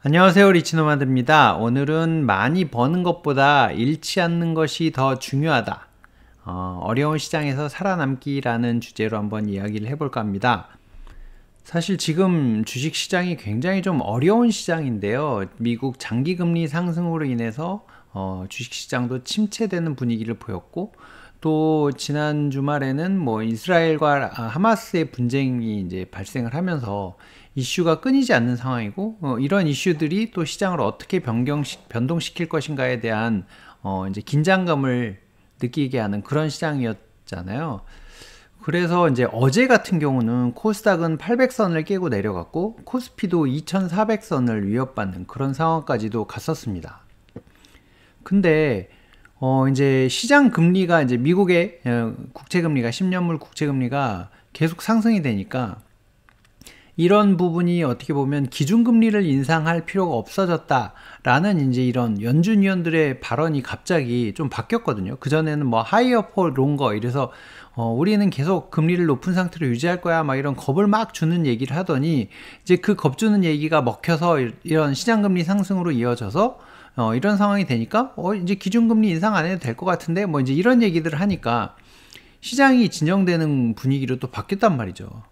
안녕하세요, 리치노마드입니다. 오늘은 많이 버는 것보다 잃지 않는 것이 더 중요하다. 어려운 시장에서 살아남기라는 주제로 한번 이야기를 해볼까 합니다. 사실 지금 주식 시장이 굉장히 좀 어려운 시장인데요. 미국 장기 금리 상승으로 인해서 주식 시장도 침체되는 분위기를 보였고, 또 지난 주말에는 뭐 이스라엘과 하마스의 분쟁이 이제 발생을 하면서 이슈가 끊이지 않는 상황이고, 이런 이슈들이 또 시장을 어떻게 변동시킬 것인가에 대한 이제 긴장감을 느끼게 하는 그런 시장이었잖아요. 그래서 이제 어제 같은 경우는 코스닥은 800선을 깨고 내려갔고 코스피도 2400선을 위협받는 그런 상황까지도 갔었습니다. 근데 이제 시장 금리가 이제 미국의 국채 금리가 10년물 국채 금리가 계속 상승이 되니까 이런 부분이 어떻게 보면 기준금리를 인상할 필요가 없어졌다라는 이제 이런 연준 위원들의 발언이 갑자기 좀 바뀌었거든요. 그전에는 뭐 하이어 폴 롱거 이래서 우리는 계속 금리를 높은 상태로 유지할 거야 막 이런 겁을 막 주는 얘기를 하더니 이제 그 겁주는 얘기가 먹혀서 이런 시장금리 상승으로 이어져서 이런 상황이 되니까 이제 기준금리 인상 안 해도 될 것 같은데 뭐 이제 이런 얘기들을 하니까 시장이 진정되는 분위기로 또 바뀌었단 말이죠.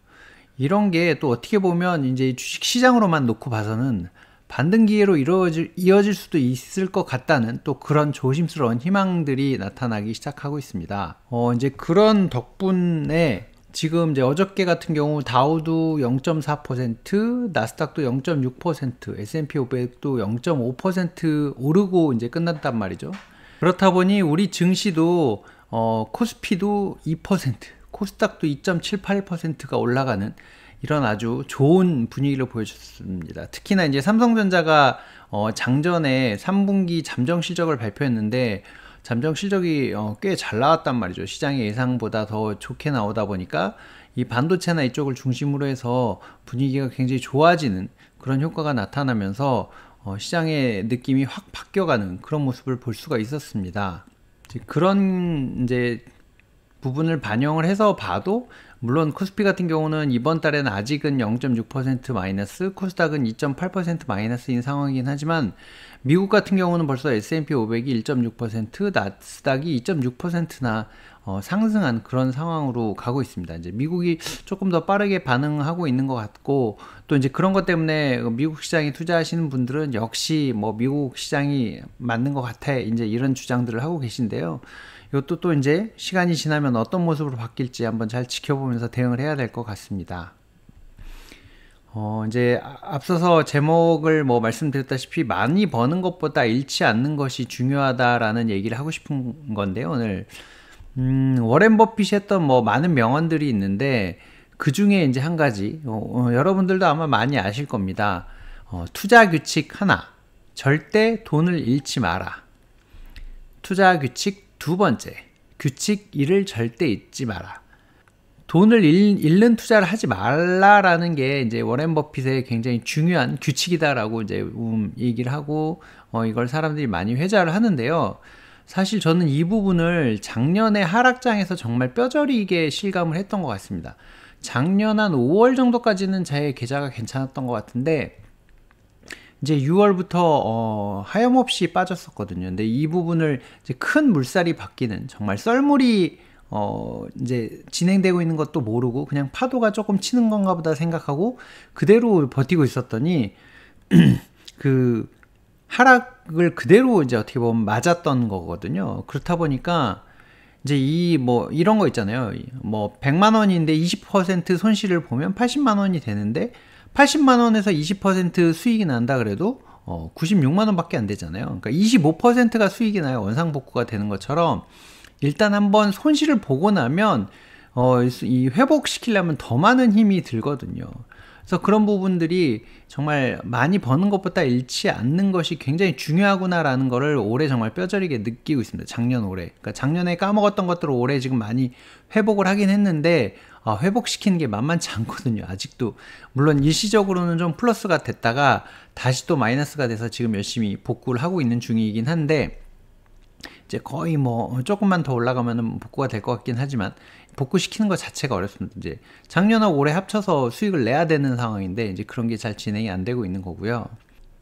이런 게 또 어떻게 보면 이제 주식 시장으로만 놓고 봐서는 반등 기회로 이어질 수도 있을 것 같다는 또 그런 조심스러운 희망들이 나타나기 시작하고 있습니다. 이제 그런 덕분에 지금 이제 어저께 같은 경우 다우도 0.4%, 나스닥도 0.6%, S&P 500도 0.5% 오르고 이제 끝났단 말이죠. 그렇다 보니 우리 증시도 코스피도 2%, 코스닥도 2.78%가 올라가는 이런 아주 좋은 분위기를 보여줬습니다. 특히나 이제 삼성전자가 장전에 3분기 잠정 실적을 발표했는데 잠정 실적이 꽤 잘 나왔단 말이죠. 시장의 예상보다 더 좋게 나오다 보니까 이 반도체나 이쪽을 중심으로 해서 분위기가 굉장히 좋아지는 그런 효과가 나타나면서 시장의 느낌이 확 바뀌어가는 그런 모습을 볼 수가 있었습니다. 그런 이제 부분을 반영을 해서 봐도 물론 코스피 같은 경우는 이번 달에는 아직은 0.6% 마이너스, 코스닥은 2.8% 마이너스인 상황이긴 하지만 미국 같은 경우는 벌써 S&P 500이 1.6%, 나스닥이 2.6%나 상승한 그런 상황으로 가고 있습니다. 이제 미국이 조금 더 빠르게 반응하고 있는 것 같고 또 이제 그런 것 때문에 미국 시장에 투자하시는 분들은 역시 뭐 미국 시장이 맞는 것 같아 이제 이런 주장들을 하고 계신데요. 이것도 또 이제 시간이 지나면 어떤 모습으로 바뀔지 한번 잘 지켜보면서 대응을 해야 될 것 같습니다. 이제 앞서서 제목을 뭐 말씀드렸다시피 많이 버는 것보다 잃지 않는 것이 중요하다라는 얘기를 하고 싶은 건데요. 오늘 워렌 버핏이 했던 뭐 많은 명언들이 있는데 그 중에 이제 한 가지 여러분들도 아마 많이 아실 겁니다. 투자 규칙 하나, 절대 돈을 잃지 마라. 투자 규칙 두 번째, 규칙 1을 절대 잊지 마라. 돈을 잃는 투자를 하지 말라라는 게 이제 워렌 버핏의 굉장히 중요한 규칙이다라고 이제 얘기를 하고 이걸 사람들이 많이 회자를 하는데요. 사실 저는 이 부분을 작년에 하락장에서 정말 뼈저리게 실감을 했던 것 같습니다. 작년 한 5월 정도까지는 제 계좌가 괜찮았던 것 같은데 이제 6월부터 하염없이 빠졌었거든요. 근데 이 부분을 이제 큰 물살이 바뀌는 정말 썰물이 이제 진행되고 있는 것도 모르고 그냥 파도가 조금 치는 건가 보다 생각하고 그대로 버티고 있었더니 그 하락을 그대로 이제 어떻게 보면 맞았던 거거든요. 그렇다 보니까 이제 이런 거 있잖아요. 뭐 100만 원인데 20% 손실을 보면 80만 원이 되는데 80만 원에서 20% 수익이 난다 그래도 96만 원밖에 안 되잖아요. 그러니까 25%가 수익이 나요. 원상복구가 되는 것처럼 일단 한번 손실을 보고 나면 이 회복시키려면 더 많은 힘이 들거든요. 그래서 그런 부분들이 정말 많이 버는 것보다 잃지 않는 것이 굉장히 중요하구나라는 거를 올해 정말 뼈저리게 느끼고 있습니다. 작년 올해. 그러니까 작년에 까먹었던 것들을 올해 지금 많이 회복을 하긴 했는데 회복시키는 게 만만치 않거든요. 아직도. 물론 일시적으로는 좀 플러스가 됐다가 다시 또 마이너스가 돼서 지금 열심히 복구를 하고 있는 중이긴 한데 이제 거의 뭐 조금만 더 올라가면 복구가 될 것 같긴 하지만 복구시키는 것 자체가 어렵습니다. 이제 작년하고 올해 합쳐서 수익을 내야 되는 상황인데 이제 그런 게 잘 진행이 안 되고 있는 거고요.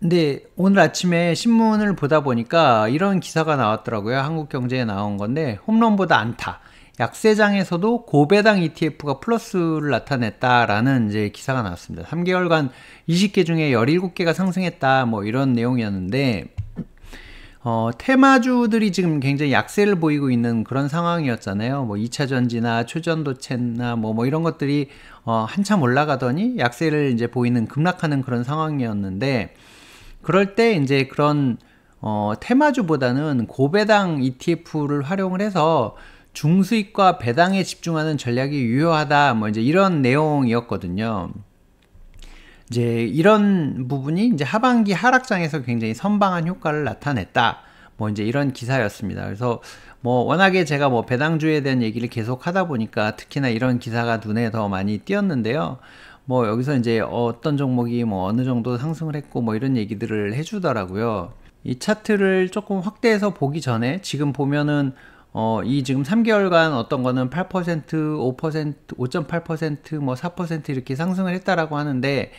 근데 오늘 아침에 신문을 보다 보니까 이런 기사가 나왔더라고요. 한국경제에 나온 건데 홈런보다 안타. 약세장에서도 고배당 ETF가 플러스를 나타냈다라는 이제 기사가 나왔습니다. 3개월간 20개 중에 17개가 상승했다. 뭐 이런 내용이었는데 테마주들이 지금 굉장히 약세를 보이고 있는 그런 상황이었잖아요. 뭐 2차 전지나 초전도체나 뭐 이런 것들이 한참 올라가더니 약세를 이제 보이는 급락하는 그런 상황이었는데 그럴 때 이제 그런 테마주보다는 고배당 ETF를 활용을 해서 중수익과 배당에 집중하는 전략이 유효하다. 뭐 이제 이런 내용이었거든요. 이제 이런 부분이 이제 하반기 하락장에서 굉장히 선방한 효과를 나타냈다. 뭐 이제 이런 기사였습니다. 그래서 뭐 워낙에 제가 뭐 배당주에 대한 얘기를 계속 하다 보니까 특히나 이런 기사가 눈에 더 많이 띄었는데요. 뭐 여기서 이제 어떤 종목이 뭐 어느 정도 상승을 했고 뭐 이런 얘기들을 해주더라고요. 이 차트를 조금 확대해서 보기 전에 지금 보면은 이 지금 3개월간 어떤 거는 8%, 5%, 5.8%, 뭐 4% 이렇게 상승을 했다라고 하는데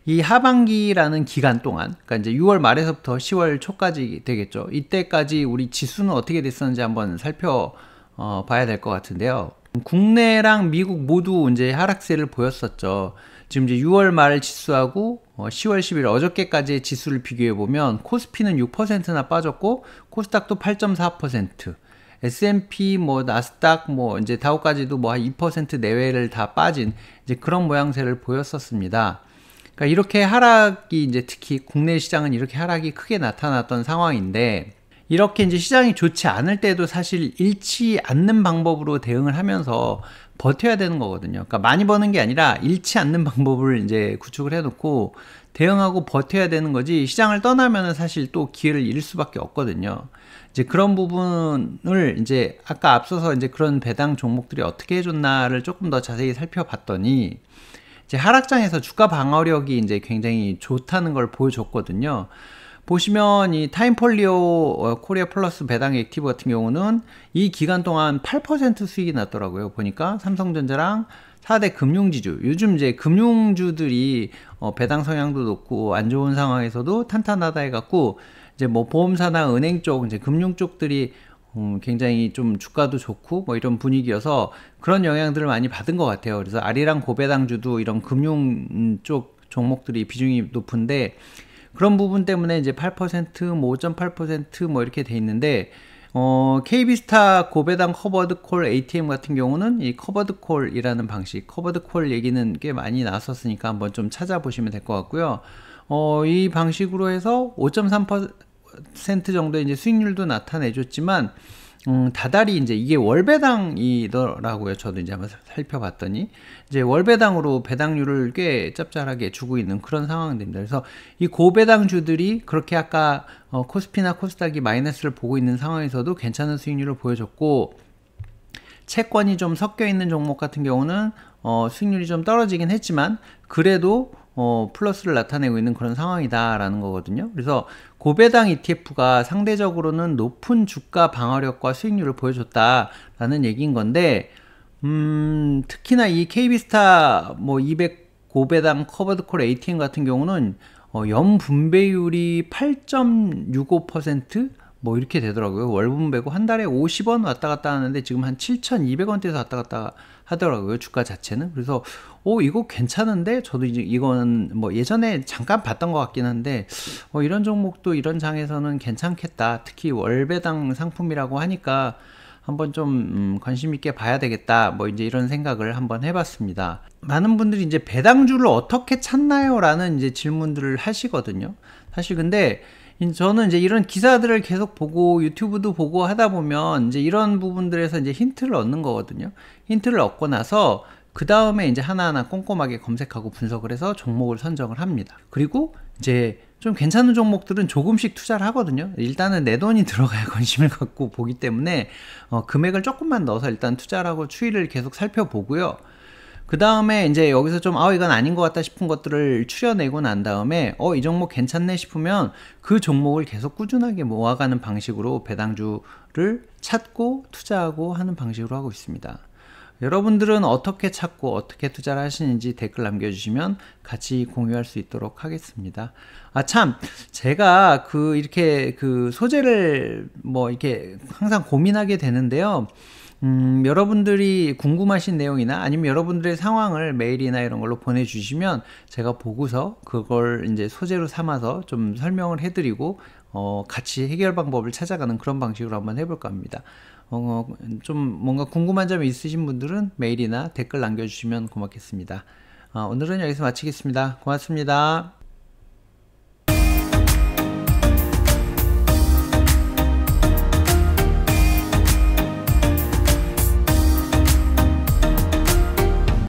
이 하반기라는 기간 동안, 그러니까 이제 6월 말에서부터 10월 초까지 되겠죠. 이때까지 우리 지수는 어떻게 됐었는지 한번 살펴봐야 될 것 같은데요. 국내랑 미국 모두 이제 하락세를 보였었죠. 지금 이제 6월 말 지수하고 10월 10일 어저께까지의 지수를 비교해 보면 코스피는 6%나 빠졌고 코스닥도 8.4%, S&P 뭐 나스닥 뭐 이제 다우까지도 뭐 한 2% 내외를 다 빠진 이제 그런 모양새를 보였었습니다. 그러니까 이렇게 하락이 이제 특히 국내 시장은 이렇게 하락이 크게 나타났던 상황인데 이렇게 이제 시장이 좋지 않을 때도 사실 잃지 않는 방법으로 대응을 하면서 버텨야 되는 거거든요. 그러니까 많이 버는 게 아니라 잃지 않는 방법을 이제 구축을 해놓고 대응하고 버텨야 되는 거지 시장을 떠나면은 사실 또 기회를 잃을 수밖에 없거든요. 이제 그런 부분을 이제 아까 앞서서 이제 그런 배당 종목들이 어떻게 해줬나를 조금 더 자세히 살펴봤더니 이제 하락장에서 주가 방어력이 이제 굉장히 좋다는 걸 보여줬거든요. 보시면 이 타임폴리오 코리아 플러스 배당 액티브 같은 경우는 이 기간 동안 8% 수익이 났더라고요. 보니까 삼성전자랑 4대 금융지주, 요즘 이제 금융주들이 배당 성향도 높고 안 좋은 상황에서도 탄탄하다 해갖고 이제 뭐 보험사나 은행 쪽, 이제 금융 쪽들이 굉장히 좀 주가도 좋고 뭐 이런 분위기여서 그런 영향들을 많이 받은 것 같아요. 그래서 아리랑 고배당주도 이런 금융 쪽 종목들이 비중이 높은데 그런 부분 때문에 이제 8%, 뭐 5.8% 이렇게 돼 있는데 KB스타 고배당 커버드 콜 ATM 같은 경우는 이 커버드 콜이라는 방식, 커버드 콜 얘기는 꽤 많이 나왔었으니까 한번 좀 찾아보시면 될 것 같고요. 이 방식으로 해서 5.3% 정도의 이제 수익률도 나타내줬지만 다달이 이제 이게 월배당이더라고요. 저도 이제 한번 살펴봤더니 이제 월배당으로 배당률을 꽤 짭짤하게 주고 있는 그런 상황입니다. 그래서 이 고배당주들이 그렇게 아까 코스피나 코스닥이 마이너스를 보고 있는 상황에서도 괜찮은 수익률을 보여줬고 채권이 좀 섞여 있는 종목 같은 경우는 수익률이 좀 떨어지긴 했지만 그래도 플러스를 나타내고 있는 그런 상황이다라는 거거든요. 그래서 고배당 ETF가 상대적으로는 높은 주가 방어력과 수익률을 보여줬다라는 얘기인 건데, 특히나 이 KB스타 뭐 200 고배당 커버드콜 ATM 같은 경우는 연 분배율이 8.65% 뭐 이렇게 되더라고요. 월 분배고 한 달에 50원 왔다 갔다 하는데 지금 한 7,200원대에서 왔다 갔다 하더라고요. 주가 자체는. 그래서 이거 괜찮은데 저도 이제 이건 뭐 예전에 잠깐 봤던 것 같긴 한데 이런 종목도 이런 장에서는 괜찮겠다. 특히 월배당 상품이라고 하니까 한번 좀 관심 있게 봐야 되겠다. 뭐 이제 이런 생각을 한번 해봤습니다. 많은 분들이 이제 배당주를 어떻게 찾나요? 라는 이제 질문들을 하시거든요. 사실 근데 저는 이제 이런 기사들을 계속 보고 유튜브도 보고 하다 보면 이제 이런 부분들에서 이제 힌트를 얻는 거거든요. 힌트를 얻고 나서 그 다음에 이제 하나하나 꼼꼼하게 검색하고 분석을 해서 종목을 선정을 합니다. 그리고 이제 좀 괜찮은 종목들은 조금씩 투자를 하거든요. 일단은 내 돈이 들어가야 관심을 갖고 보기 때문에 금액을 조금만 넣어서 일단 투자를 하고 추이를 계속 살펴보고요. 그 다음에 이제 여기서 좀 이건 아닌 것 같다 싶은 것들을 추려내고 난 다음에 이 종목 괜찮네 싶으면 그 종목을 계속 꾸준하게 모아가는 방식으로 배당주를 찾고 투자하고 하는 방식으로 하고 있습니다. 여러분들은 어떻게 찾고 어떻게 투자를 하시는지 댓글 남겨주시면 같이 공유할 수 있도록 하겠습니다. 참, 제가 이렇게 소재를 이렇게 항상 고민하게 되는데요. 여러분들이 궁금하신 내용이나 아니면 여러분들의 상황을 메일이나 이런 걸로 보내주시면 제가 보고서 그걸 이제 소재로 삼아서 좀 설명을 해드리고 같이 해결 방법을 찾아가는 그런 방식으로 한번 해볼까 합니다. 좀 뭔가 궁금한 점이 있으신 분들은 메일이나 댓글 남겨주시면 고맙겠습니다. 오늘은 여기서 마치겠습니다. 고맙습니다.